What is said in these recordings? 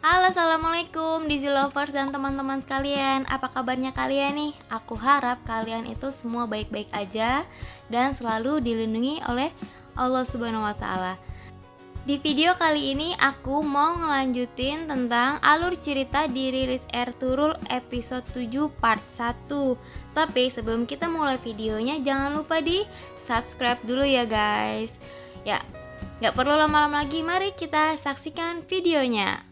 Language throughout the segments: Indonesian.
Halo, assalamualaikum Dizzy Lovers dan teman-teman sekalian. Apa kabarnya kalian nih? Aku harap kalian itu semua baik-baik aja dan selalu dilindungi oleh Allah Subhanahu wa Ta'ala. Di video kali ini aku mau ngelanjutin tentang alur cerita di Riris Ertugrul episode 7 part 1. Tapi sebelum kita mulai videonya, jangan lupa di subscribe dulu ya guys. Ya, gak perlu lama-lama lagi, mari kita saksikan videonya.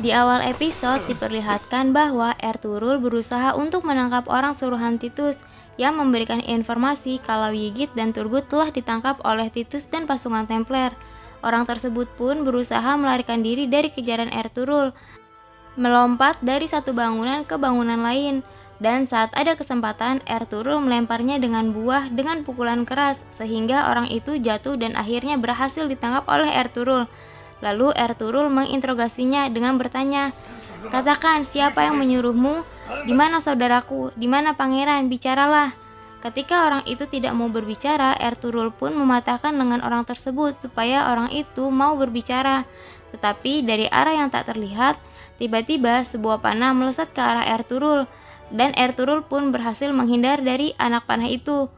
Di awal episode diperlihatkan bahwa Ertugrul berusaha untuk menangkap orang suruhan Titus yang memberikan informasi kalau Ygit dan Turgut telah ditangkap oleh Titus dan pasukan Templar. Orang tersebut pun berusaha melarikan diri dari kejaran Ertugrul, melompat dari satu bangunan ke bangunan lain, dan saat ada kesempatan Ertugrul melemparnya dengan buah dengan pukulan keras sehingga orang itu jatuh dan akhirnya berhasil ditangkap oleh Ertugrul. Lalu Ertugrul menginterogasinya dengan bertanya, "Katakan, siapa yang menyuruhmu? Di mana saudaraku? Di mana pangeran? Bicaralah." Ketika orang itu tidak mau berbicara, Ertugrul pun mematahkan lengan orang tersebut supaya orang itu mau berbicara. Tetapi dari arah yang tak terlihat, tiba-tiba sebuah panah melesat ke arah Ertugrul, dan Ertugrul pun berhasil menghindar dari anak panah itu.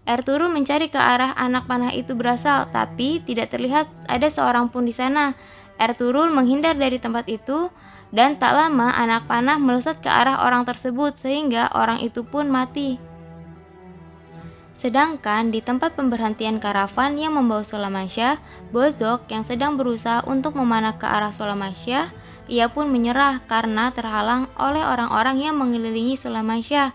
Ertugrul mencari ke arah anak panah itu berasal, tapi tidak terlihat ada seorang pun di sana. Ertugrul menghindar dari tempat itu, dan tak lama anak panah melesat ke arah orang tersebut sehingga orang itu pun mati. Sedangkan di tempat pemberhentian karavan yang membawa Sulamasya, Bozok yang sedang berusaha untuk memanah ke arah Sulamasya, ia pun menyerah karena terhalang oleh orang-orang yang mengelilingi Sulamasya.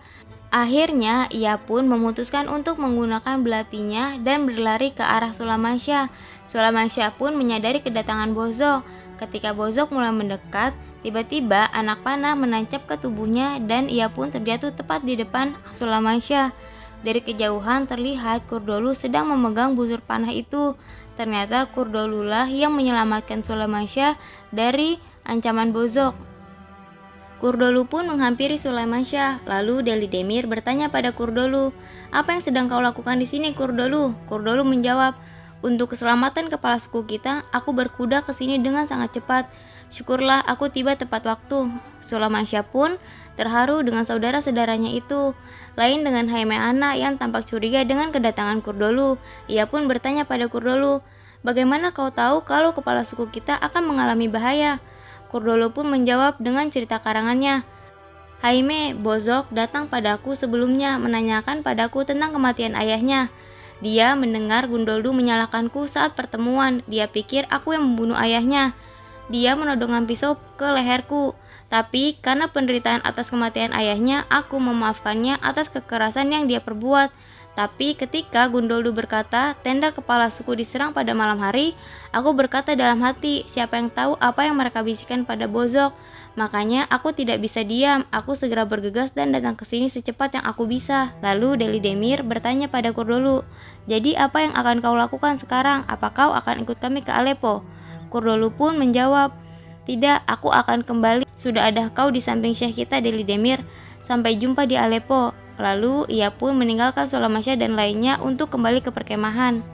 Akhirnya, ia pun memutuskan untuk menggunakan belatinya dan berlari ke arah Sulamasya. Sulamasya pun menyadari kedatangan Bozok. Ketika Bozok mulai mendekat, tiba-tiba anak panah menancap ke tubuhnya dan ia pun terjatuh tepat di depan Sulamasya. Dari kejauhan terlihat Kurdolu sedang memegang busur panah itu. Ternyata Kurdolulah yang menyelamatkan Sulamasya dari ancaman Bozok. Kurdolu pun menghampiri Sulamasya. Lalu Deli Demir bertanya pada Kurdolu, "Apa yang sedang kau lakukan di sini, Kurdolu?" Kurdolu menjawab, "Untuk keselamatan kepala suku kita, aku berkuda ke sini dengan sangat cepat. Syukurlah aku tiba tepat waktu." Sulamasya pun terharu dengan saudara-saudaranya itu. Lain dengan Haimeana yang tampak curiga dengan kedatangan Kurdolu. Ia pun bertanya pada Kurdolu, "Bagaimana kau tahu kalau kepala suku kita akan mengalami bahaya?" Kurdolu pun menjawab dengan cerita karangannya, "Haime, Bozok datang padaku sebelumnya menanyakan padaku tentang kematian ayahnya. Dia mendengar Gundoldu menyalahkanku saat pertemuan. Dia pikir aku yang membunuh ayahnya. Dia menodongkan pisau ke leherku. Tapi karena penderitaan atas kematian ayahnya, aku memaafkannya atas kekerasan yang dia perbuat. Tapi ketika Gundoldu berkata tenda kepala suku diserang pada malam hari, aku berkata dalam hati, siapa yang tahu apa yang mereka bisikan pada Bozok. Makanya aku tidak bisa diam, aku segera bergegas dan datang ke sini secepat yang aku bisa." Lalu Deli Demir bertanya pada Kurdolu, "Jadi apa yang akan kau lakukan sekarang? Apa kau akan ikut kami ke Aleppo?" Kurdolu pun menjawab, "Tidak, aku akan kembali. Sudah ada kau di samping syekh kita Deli Demir. Sampai jumpa di Aleppo." Lalu ia pun meninggalkan Sulamasya dan lainnya untuk kembali ke perkemahan.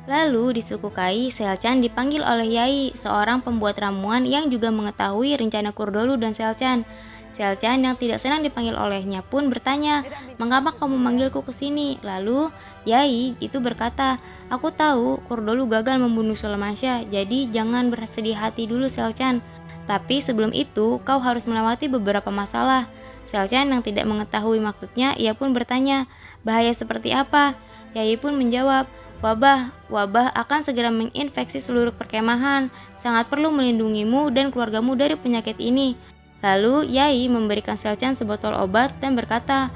Lalu di suku Kai, Selcan dipanggil oleh Yai, seorang pembuat ramuan yang juga mengetahui rencana Kurdolu dan Selcan. Selcan yang tidak senang dipanggil olehnya pun bertanya, "Mengapa kamu memanggilku ke sini?" Lalu Yai itu berkata, "Aku tahu Kurdolu gagal membunuh Sulamasya, jadi jangan bersedih hati dulu Selcan. Tapi sebelum itu kau harus melewati beberapa masalah." Selcan yang tidak mengetahui maksudnya, ia pun bertanya, "Bahaya seperti apa?" Yai pun menjawab, "Wabah. Wabah akan segera menginfeksi seluruh perkemahan. Sangat perlu melindungimu dan keluargamu dari penyakit ini." Lalu Yai memberikan Selcan sebotol obat dan berkata,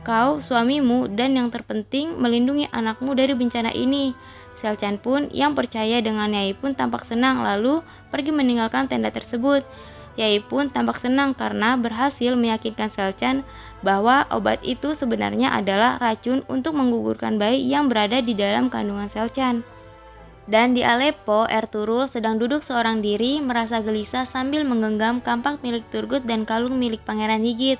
"Kau, suamimu, dan yang terpenting melindungi anakmu dari bencana ini." Selcan pun yang percaya dengan Yai pun tampak senang lalu pergi meninggalkan tenda tersebut. Yai pun tampak senang karena berhasil meyakinkan Selcan bahwa obat itu sebenarnya adalah racun untuk menggugurkan bayi yang berada di dalam kandungan Selcan. Dan di Aleppo, Ertugrul sedang duduk seorang diri merasa gelisah sambil menggenggam kampak milik Turgut dan kalung milik Pangeran Ygit.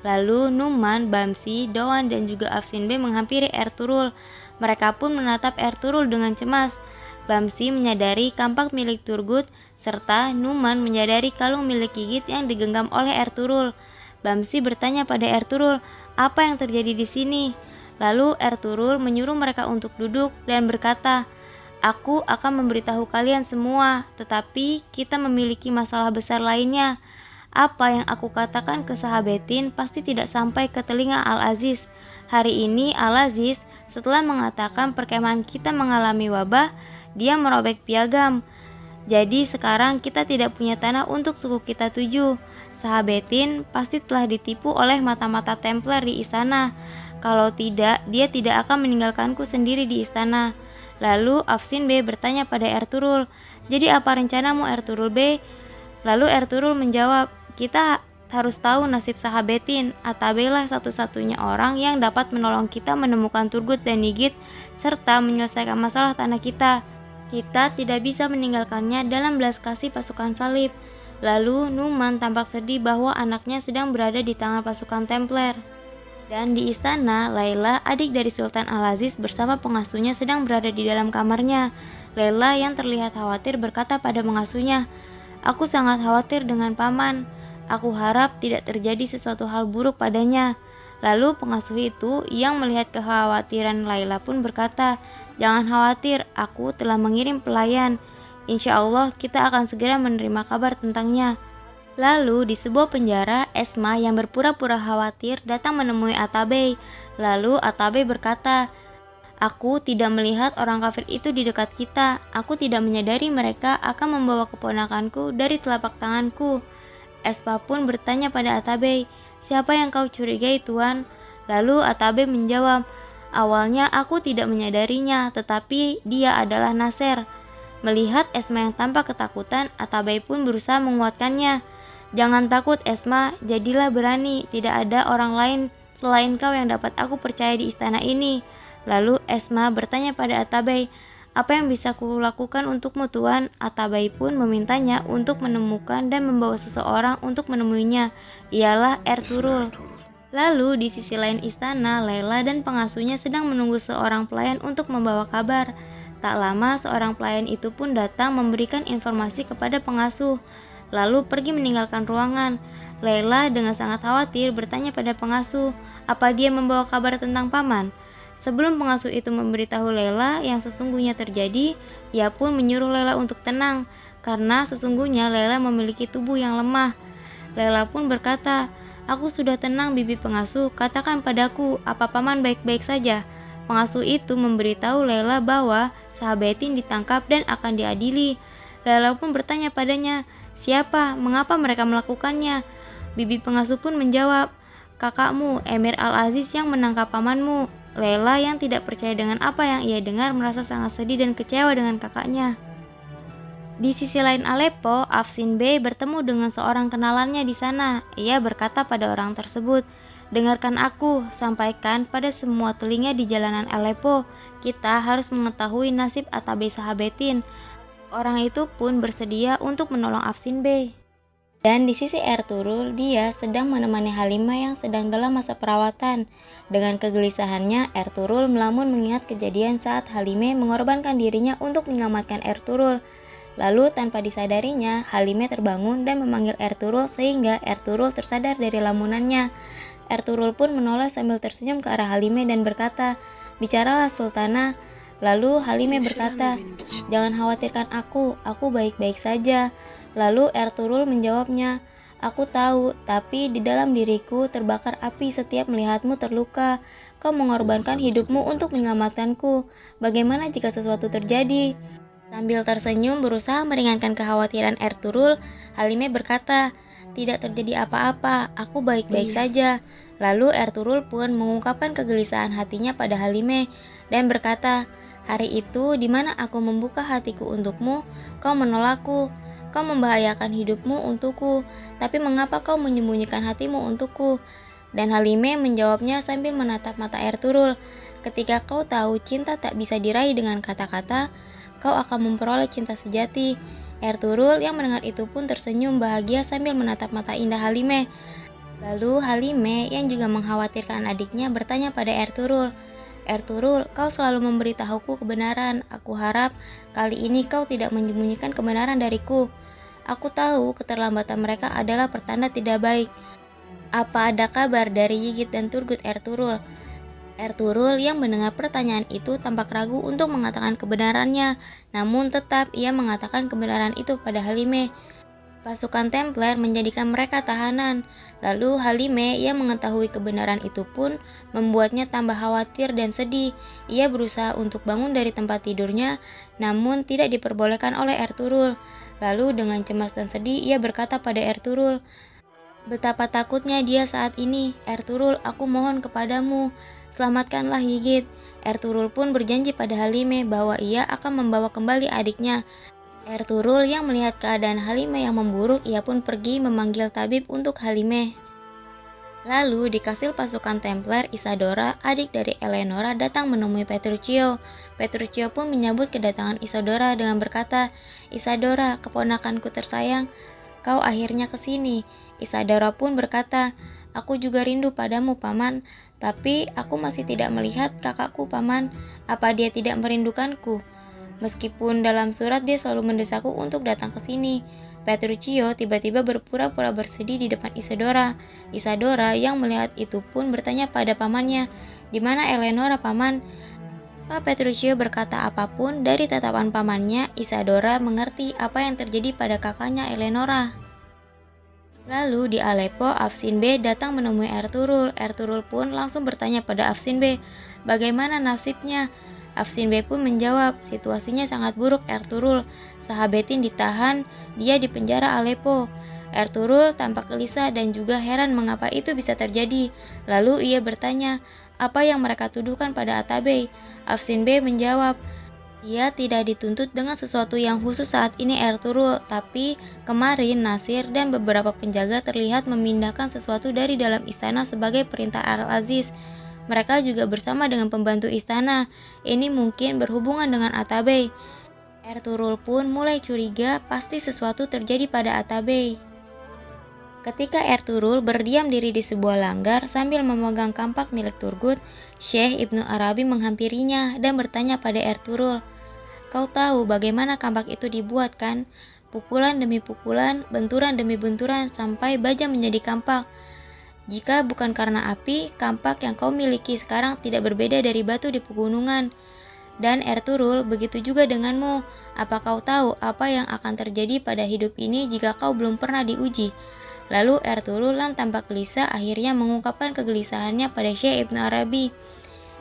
Lalu Numan, Bamsi, Doan dan juga Afsinbe menghampiri Ertugrul. Mereka pun menatap Ertugrul dengan cemas. Bamsi menyadari kampak milik Turgut, serta Numan menyadari kalung milik Gigit yang digenggam oleh Ertugrul. Bamsi bertanya pada Ertugrul, apa yang terjadi di sini? Lalu Ertugrul menyuruh mereka untuk duduk dan berkata, aku akan memberitahu kalian semua, tetapi kita memiliki masalah besar lainnya. Apa yang aku katakan ke Sahabetin pasti tidak sampai ke telinga Al-Aziz. Hari ini Al-Aziz setelah mengatakan perkemahan kita mengalami wabah, dia merobek piagam. Jadi sekarang kita tidak punya tanah untuk suku kita tuju. Sahabetin pasti telah ditipu oleh mata-mata Templar di istana. Kalau tidak, dia tidak akan meninggalkanku sendiri di istana. Lalu Afsin B bertanya pada Ertugrul, jadi apa rencanamu Ertugrul B? Lalu Ertugrul menjawab, kita harus tahu nasib Sahabetin. Atabe lah satu-satunya orang yang dapat menolong kita menemukan Turgut dan Nigit serta menyelesaikan masalah tanah kita. Kita tidak bisa meninggalkannya dalam belas kasih pasukan salib. Lalu Numan tampak sedih bahwa anaknya sedang berada di tangan pasukan Templar. Dan di istana, Laila, adik dari Sultan Al-Aziz bersama pengasuhnya sedang berada di dalam kamarnya. Laila yang terlihat khawatir berkata pada pengasuhnya, aku sangat khawatir dengan paman. Aku harap tidak terjadi sesuatu hal buruk padanya. Lalu pengasuh itu yang melihat kekhawatiran Laila pun berkata, jangan khawatir, aku telah mengirim pelayan. Insya Allah kita akan segera menerima kabar tentangnya. Lalu di sebuah penjara, Esma yang berpura-pura khawatir datang menemui Atabey. Lalu Atabey berkata, aku tidak melihat orang kafir itu di dekat kita. Aku tidak menyadari mereka akan membawa keponakanku dari telapak tanganku. Esma pun bertanya pada Atabey, siapa yang kau curigai tuan? Lalu Atabey menjawab, awalnya aku tidak menyadarinya, tetapi dia adalah Nasser. Melihat Esma yang tampak ketakutan, Atabey pun berusaha menguatkannya. Jangan takut Esma, jadilah berani, tidak ada orang lain selain kau yang dapat aku percaya di istana ini. Lalu Esma bertanya pada Atabey, apa yang bisa kulakukan untukmu tuan? Atabey pun memintanya untuk menemukan dan membawa seseorang untuk menemuinya, ialah Ertugrul. Lalu di sisi lain istana, Laila dan pengasuhnya sedang menunggu seorang pelayan untuk membawa kabar. Tak lama seorang pelayan itu pun datang memberikan informasi kepada pengasuh, lalu pergi meninggalkan ruangan. Laila dengan sangat khawatir bertanya pada pengasuh, apa dia membawa kabar tentang paman? Sebelum pengasuh itu memberitahu Laila yang sesungguhnya terjadi, ia pun menyuruh Laila untuk tenang, karena sesungguhnya Laila memiliki tubuh yang lemah. Laila pun berkata, aku sudah tenang bibi pengasuh, katakan padaku, apa paman baik-baik saja? Pengasuh itu memberitahu Laila bahwa Sahabetin ditangkap dan akan diadili. Laila pun bertanya padanya, siapa, mengapa mereka melakukannya? Bibi pengasuh pun menjawab, kakakmu, Emir Al-Aziz yang menangkap pamanmu. Laila yang tidak percaya dengan apa yang ia dengar merasa sangat sedih dan kecewa dengan kakaknya. Di sisi lain Aleppo, Afsin B bertemu dengan seorang kenalannya di sana. Ia berkata pada orang tersebut, dengarkan aku, sampaikan pada semua telinga di jalanan Aleppo, kita harus mengetahui nasib Atabey Sahabetin. Orang itu pun bersedia untuk menolong Afsin B. Dan di sisi Ertugrul, dia sedang menemani Halimah yang sedang dalam masa perawatan. Dengan kegelisahannya, Ertugrul melamun mengingat kejadian saat Halimah mengorbankan dirinya untuk menyelamatkan Ertugrul. Lalu tanpa disadarinya, Halimah terbangun dan memanggil Ertugrul sehingga Ertugrul tersadar dari lamunannya. Ertugrul pun menoleh sambil tersenyum ke arah Halimah dan berkata, bicaralah Sultana. Lalu Halimah berkata, jangan khawatirkan aku baik-baik saja. Lalu Ertugrul menjawabnya, aku tahu, tapi di dalam diriku terbakar api setiap melihatmu terluka. Kau mengorbankan hidupmu untuk menyelamatkanku. Bagaimana jika sesuatu terjadi? Sambil tersenyum berusaha meringankan kekhawatiran Ertugrul, Halimah berkata, tidak terjadi apa-apa, aku baik-baik saja. Lalu Ertugrul pun mengungkapkan kegelisahan hatinya pada Halimah dan berkata, hari itu di mana aku membuka hatiku untukmu, kau menolakku. Kau membahayakan hidupmu untukku, tapi mengapa kau menyembunyikan hatimu untukku? Dan Halimah menjawabnya sambil menatap mata Ertugrul, ketika kau tahu cinta tak bisa diraih dengan kata-kata, kau akan memperoleh cinta sejati. Ertugrul yang mendengar itu pun tersenyum bahagia sambil menatap mata indah Halimah. Lalu Halimah yang juga mengkhawatirkan adiknya bertanya pada Ertugrul, Ertugrul, kau selalu memberitahuku kebenaran. Aku harap kali ini kau tidak menyembunyikan kebenaran dariku. Aku tahu keterlambatan mereka adalah pertanda tidak baik. Apa ada kabar dari Yigit dan Turgut, Ertugrul? Ertugrul yang mendengar pertanyaan itu tampak ragu untuk mengatakan kebenarannya, namun tetap ia mengatakan kebenaran itu pada Halime. Pasukan Templar menjadikan mereka tahanan. Lalu Halime yang mengetahui kebenaran itu pun membuatnya tambah khawatir dan sedih. Ia berusaha untuk bangun dari tempat tidurnya, namun tidak diperbolehkan oleh Ertugrul. Lalu dengan cemas dan sedih ia berkata pada Ertugrul, "Betapa takutnya dia saat ini. Ertugrul, aku mohon kepadamu, selamatkanlah Yigit." Ertugrul pun berjanji pada Halime bahwa ia akan membawa kembali adiknya. Ertugrul yang melihat keadaan Halime yang memburuk, ia pun pergi memanggil tabib untuk Halime. Lalu di kastil pasukan Templar, Isadora, adik dari Eleonora, datang menemui Petruccio. Petruccio pun menyambut kedatangan Isadora dengan berkata, "Isadora, keponakanku tersayang, kau akhirnya kesini." Isadora pun berkata, "Aku juga rindu padamu, Paman, tapi aku masih tidak melihat kakakku, Paman. Apa dia tidak merindukanku? Meskipun dalam surat dia selalu mendesakku untuk datang ke sini." Petruccio tiba-tiba berpura-pura bersedih di depan Isadora. Isadora yang melihat itu pun bertanya pada pamannya, "Di mana Eleonora, Paman?" Pak Petruccio berkata apapun, dari tatapan pamannya, Isadora mengerti apa yang terjadi pada kakaknya Eleonora. Lalu di Aleppo, Afsin Bey datang menemui Ertugrul. Ertugrul pun langsung bertanya pada Afsin Bey, bagaimana nasibnya? Afsin Bey pun menjawab, situasinya sangat buruk, Ertugrul. Sahabetin ditahan, dia di penjara Aleppo. Ertugrul tampak gelisah dan juga heran mengapa itu bisa terjadi. Lalu ia bertanya, apa yang mereka tuduhkan pada Atabey? Afsin Bey menjawab, dia tidak dituntut dengan sesuatu yang khusus saat ini, Ertugrul, tapi kemarin Nasir dan beberapa penjaga terlihat memindahkan sesuatu dari dalam istana sebagai perintah Al-Aziz. Mereka juga bersama dengan pembantu istana. Ini mungkin berhubungan dengan Atabey. Ertugrul pun mulai curiga pasti sesuatu terjadi pada Atabey. Ketika Ertugrul berdiam diri di sebuah langgar sambil memegang kampak milik Turgut, Syekh Ibnu Arabi menghampirinya dan bertanya pada Ertugrul, "Kau tahu bagaimana kampak itu dibuat, kan? Pukulan demi pukulan, benturan demi benturan, sampai baja menjadi kampak. Jika bukan karena api, kampak yang kau miliki sekarang tidak berbeda dari batu di pegunungan. Dan Ertugrul, begitu juga denganmu. Apa kau tahu apa yang akan terjadi pada hidup ini jika kau belum pernah diuji?" Lalu Ertugrul yang tampak gelisah akhirnya mengungkapkan kegelisahannya pada Syekh Ibnu Arabi.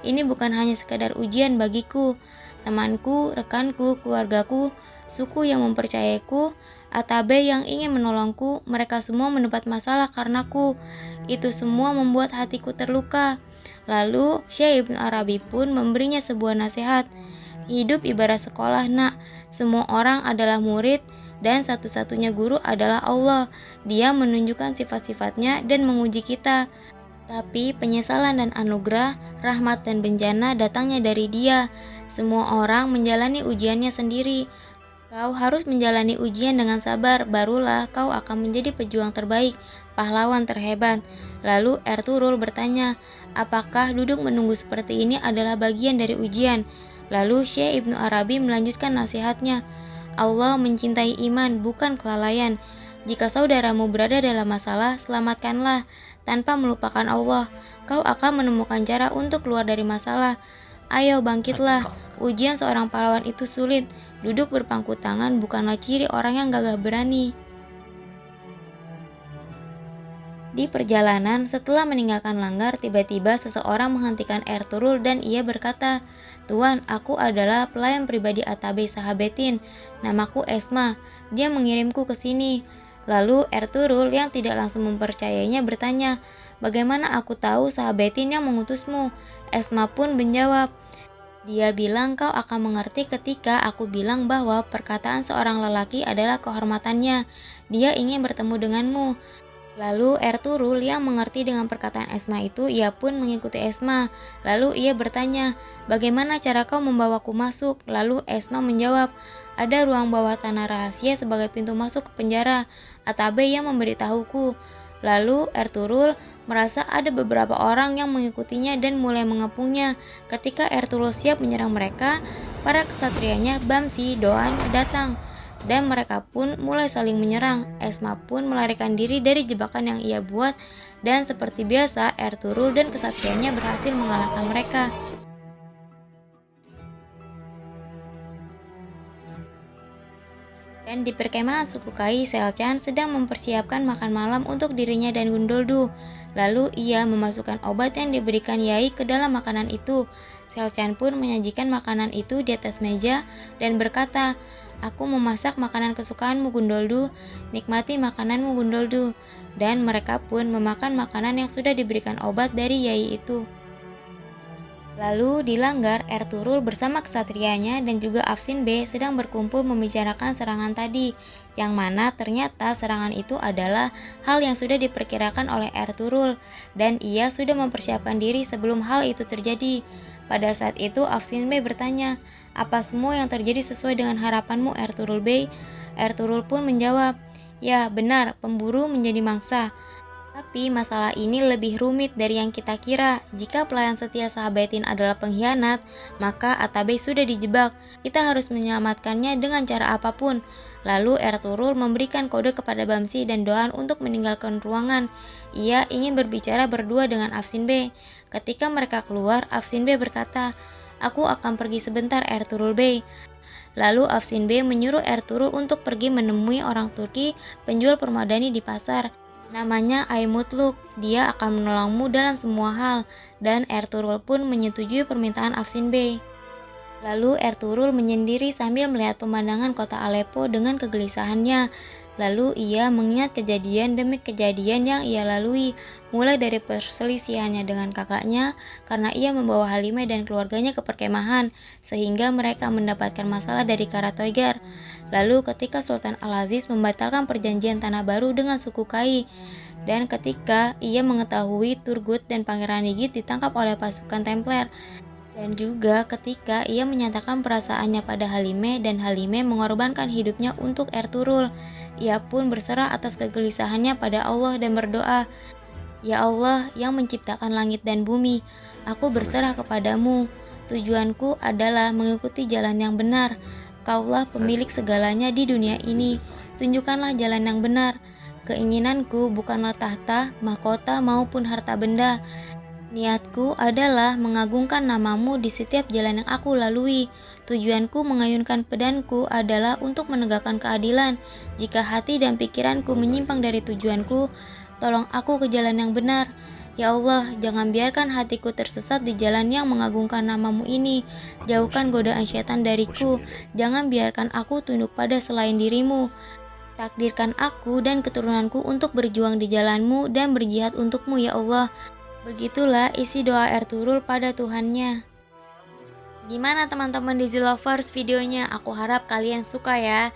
"Ini bukan hanya sekadar ujian bagiku. Temanku, rekanku, keluargaku, suku yang mempercayaiku, Atabey yang ingin menolongku, mereka semua mendapat masalah karenaku. Itu semua membuat hatiku terluka." Lalu Syekh Ibnu Arabi pun memberinya sebuah nasihat. "Hidup ibarat sekolah, nak. Semua orang adalah murid dan satu-satunya guru adalah Allah. Dia menunjukkan sifat-sifatnya dan menguji kita. Tapi penyesalan dan anugerah, rahmat dan bencana datangnya dari Dia. Semua orang menjalani ujiannya sendiri. Kau harus menjalani ujian dengan sabar, barulah kau akan menjadi pejuang terbaik, pahlawan terhebat." Lalu Ertugrul bertanya, apakah duduk menunggu seperti ini adalah bagian dari ujian? Lalu Syekh Ibnu Arabi melanjutkan nasihatnya, "Allah mencintai iman, bukan kelalaian. Jika saudaramu berada dalam masalah, selamatkanlah. Tanpa melupakan Allah, kau akan menemukan cara untuk keluar dari masalah. Ayo bangkitlah. Ujian seorang pahlawan itu sulit. Duduk berpangku tangan bukanlah ciri orang yang gagah berani." Di perjalanan, setelah meninggalkan langgar, tiba-tiba seseorang menghentikan Ertugrul dan ia berkata, "Tuan, aku adalah pelayan pribadi Atabey Sahabetin. Namaku Esma. Dia mengirimku ke sini." Lalu Ertugrul yang tidak langsung mempercayainya bertanya, "Bagaimana aku tahu Sahabetin yang mengutusmu?" Esma pun menjawab, "Dia bilang kau akan mengerti ketika aku bilang bahwa perkataan seorang lelaki adalah kehormatannya. Dia ingin bertemu denganmu." Lalu Ertugrul yang mengerti dengan perkataan Esma itu, ia pun mengikuti Esma. Lalu ia bertanya, "Bagaimana cara kau membawaku masuk?" Lalu Esma menjawab, "Ada ruang bawah tanah rahasia sebagai pintu masuk ke penjara. Atabey yang memberitahuku." Lalu Ertugrul merasa ada beberapa orang yang mengikutinya dan mulai mengepungnya. Ketika Ertugrul siap menyerang mereka, para kesatrianya Bamsi Doan datang dan mereka pun mulai saling menyerang. Esma pun melarikan diri dari jebakan yang ia buat dan seperti biasa Ertugrul dan kesatrianya berhasil mengalahkan mereka. Dan di perkemahan suku Kai, Selcan sedang mempersiapkan makan malam untuk dirinya dan Gundoldu. Lalu ia memasukkan obat yang diberikan Yai ke dalam makanan itu. Selcan pun menyajikan makanan itu di atas meja dan berkata, "Aku memasak makanan kesukaanmu Gundoldu, nikmati makananmu Gundoldu." Dan mereka pun memakan makanan yang sudah diberikan obat dari Yai itu. Lalu di Langgar, Ertugrul bersama kesatrianya dan juga Afsin Bey sedang berkumpul membicarakan serangan tadi, yang mana ternyata serangan itu adalah hal yang sudah diperkirakan oleh Ertugrul, dan ia sudah mempersiapkan diri sebelum hal itu terjadi. Pada saat itu Afsin Bey bertanya, "Apa semua yang terjadi sesuai dengan harapanmu Ertugrul Bey?" Ertugrul pun menjawab, "Ya benar, pemburu menjadi mangsa. Tapi masalah ini lebih rumit dari yang kita kira. Jika pelayan setia Sahabatin adalah pengkhianat, maka Atabey sudah dijebak. Kita harus menyelamatkannya dengan cara apapun." Lalu Ertugrul memberikan kode kepada Bamsi dan Doan untuk meninggalkan ruangan. Ia ingin berbicara berdua dengan Afsin Bey. Ketika mereka keluar, Afsin Bey berkata, "Aku akan pergi sebentar Ertugrul Bey." Lalu Afsin Bey menyuruh Ertugrul untuk pergi menemui orang Turki penjual permadani di pasar. Namanya Aymutluk, dia akan menolongmu dalam semua hal, dan Ertugrul pun menyetujui permintaan Afsin Bey. Lalu Ertugrul menyendiri sambil melihat pemandangan kota Aleppo dengan kegelisahannya. Lalu ia mengingat kejadian demi kejadian yang ia lalui, mulai dari perselisihannya dengan kakaknya karena ia membawa Halimah dan keluarganya ke perkemahan, sehingga mereka mendapatkan masalah dari Karatoygar. Lalu ketika Sultan Al-Aziz membatalkan perjanjian tanah baru dengan suku Kai, dan ketika ia mengetahui Turgut dan Pangeran Yigit ditangkap oleh pasukan Templar, dan juga ketika ia menyatakan perasaannya pada Halimah dan Halimah mengorbankan hidupnya untuk Ertugrul, ia pun berserah atas kegelisahannya pada Allah dan berdoa, "Ya Allah yang menciptakan langit dan bumi, aku berserah kepadamu. Tujuanku adalah mengikuti jalan yang benar. Kaulah pemilik segalanya di dunia ini. Tunjukkanlah jalan yang benar. Keinginanku bukanlah tahta, mahkota maupun harta benda. Niatku adalah mengagungkan namamu di setiap jalan yang aku lalui. Tujuanku mengayunkan pedangku adalah untuk menegakkan keadilan. Jika hati dan pikiranku menyimpang dari tujuanku, tolong aku ke jalan yang benar. Ya Allah, jangan biarkan hatiku tersesat di jalan yang mengagungkan namamu ini. Jauhkan godaan syaitan dariku. Jangan biarkan aku tunduk pada selain dirimu. Takdirkan aku dan keturunanku untuk berjuang di jalanmu dan berjihad untukmu ya Allah." Begitulah isi doa Ertugrul pada Tuhannya. Gimana teman-teman Dizzy Lovers videonya? Aku harap kalian suka ya.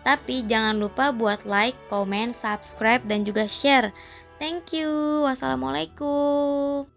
Tapi jangan lupa buat like, comment, subscribe, dan juga share. Thank you. Wassalamualaikum.